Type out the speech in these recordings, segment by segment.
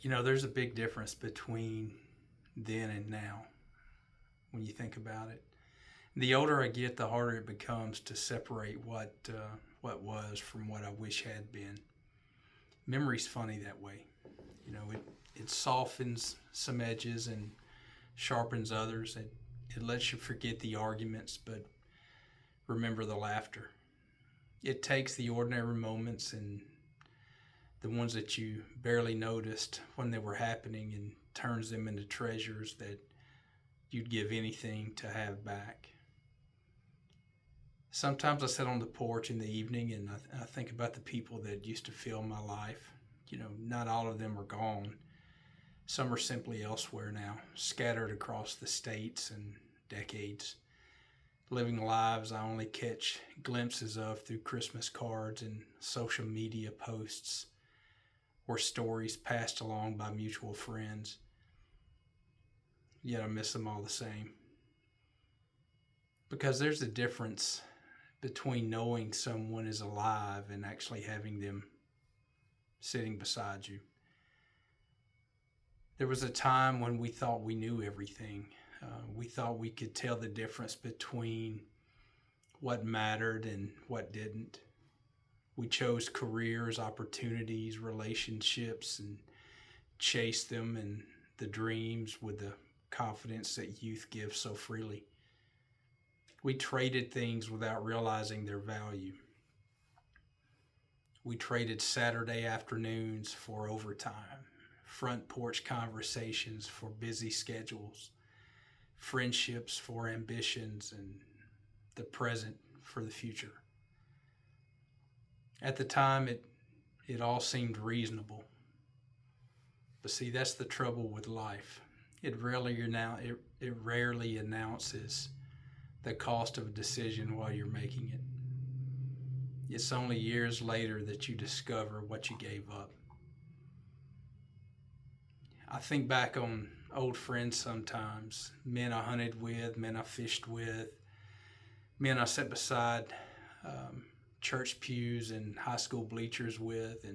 There's a big difference between then and now when you think about it. The older I get, the harder it becomes to separate what was from what I wish had been. Memory's funny that way. It softens some edges and sharpens others. It lets you forget the arguments, but remember the laughter. It takes the ordinary moments and the ones that you barely noticed when they were happening and turns them into treasures that you'd give anything to have back. Sometimes I sit on the porch in the evening and I think about the people that used to fill my life. Not all of them are gone. Some are simply elsewhere now, scattered across the states and decades, living lives I only catch glimpses of through Christmas cards and social media posts or stories passed along by mutual friends. Yet I miss them all the same. Because there's a difference between knowing someone is alive and actually having them sitting beside you. There was a time when we thought we knew everything. We thought we could tell the difference between what mattered and what didn't. We chose careers, opportunities, relationships, and chased them and the dreams with the confidence that youth gives so freely. We traded things without realizing their value. We traded Saturday afternoons for overtime, front porch conversations for busy schedules, friendships for ambitions, and the present for the future. At the time, it all seemed reasonable. But see, that's the trouble with life. It rarely announces the cost of a decision while you're making it. It's only years later that you discover what you gave up. I think back on old friends sometimes, men I hunted with, men I fished with, men I sat beside church pews and high school bleachers with,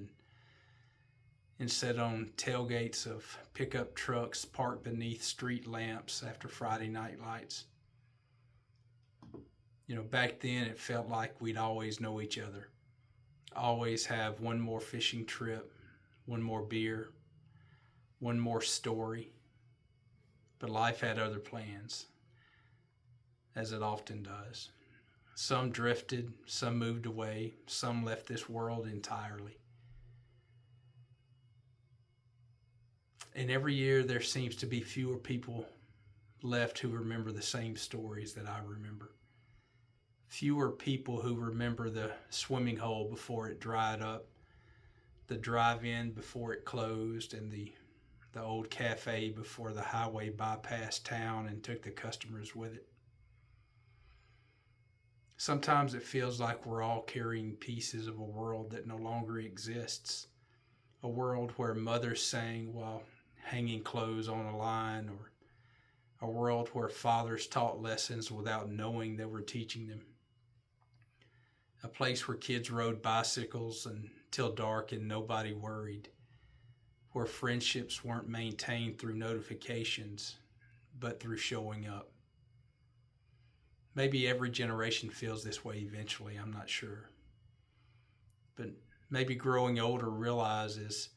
and sat on tailgates of pickup trucks parked beneath street lamps after Friday night lights. Back then it felt like we'd always know each other, always have one more fishing trip, one more beer, one more story. But life had other plans, as it often does. Some drifted, some moved away, some left this world entirely. And every year there seems to be fewer people left who remember the same stories that I remember. Fewer people who remember the swimming hole before it dried up, the drive-in before it closed, and the old cafe before the highway bypassed town and took the customers with it. Sometimes it feels like we're all carrying pieces of a world that no longer exists. A world where mothers sang while hanging clothes on a line, or a world where fathers taught lessons without knowing they were teaching them. A place where kids rode bicycles until dark and nobody worried. Where friendships weren't maintained through notifications, but through showing up. Maybe every generation feels this way eventually, I'm not sure. But maybe growing older realizes,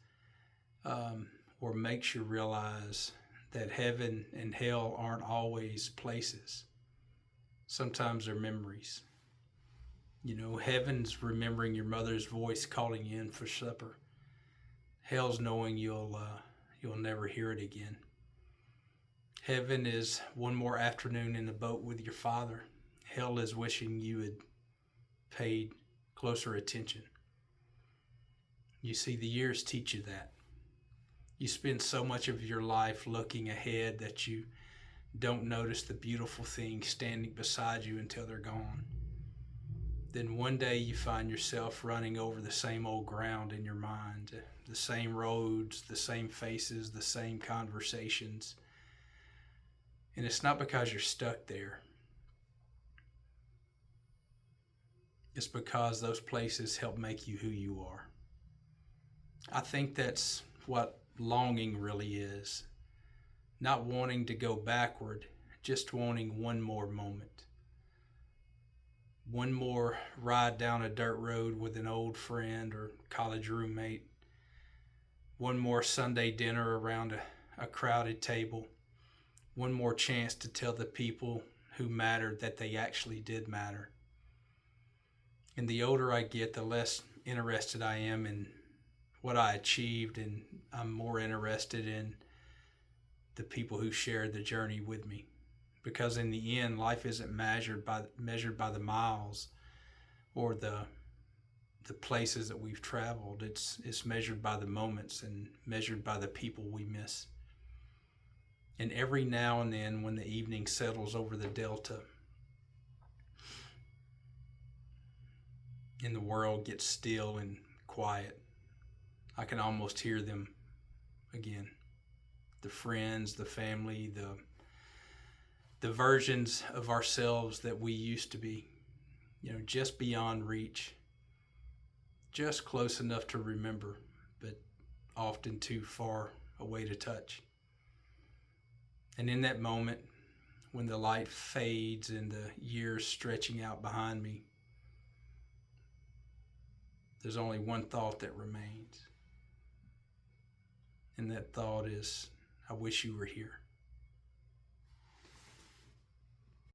or makes you realize, that heaven and hell aren't always places. Sometimes they're memories. Heaven's remembering your mother's voice calling you in for supper. Hell's knowing you'll never hear it again. Heaven is one more afternoon in the boat with your father. Hell is wishing you had paid closer attention. You see, the years teach you that. You spend so much of your life looking ahead that you don't notice the beautiful things standing beside you until they're gone. Then one day you find yourself running over the same old ground in your mind, the same roads, the same faces, the same conversations. And it's not because you're stuck there. It's because those places help make you who you are. I think that's what longing really is. Not wanting to go backward, just wanting one more moment. One more ride down a dirt road with an old friend or college roommate. One more Sunday dinner around a crowded table. One more chance to tell the people who mattered that they actually did matter. And the older I get, the less interested I am in what I achieved, and I'm more interested in the people who shared the journey with me. Because in the end, life isn't measured by the miles or the places that we've traveled. It's measured by the moments and measured by the people we miss. And every now and then, when the evening settles over the delta and the world gets still and quiet, I can almost hear them again. The friends, the family, the versions of ourselves that we used to be, just beyond reach, just close enough to remember, but often too far away to touch. And in that moment, when the light fades and the years stretching out behind me, there's only one thought that remains. And that thought is, I wish you were here.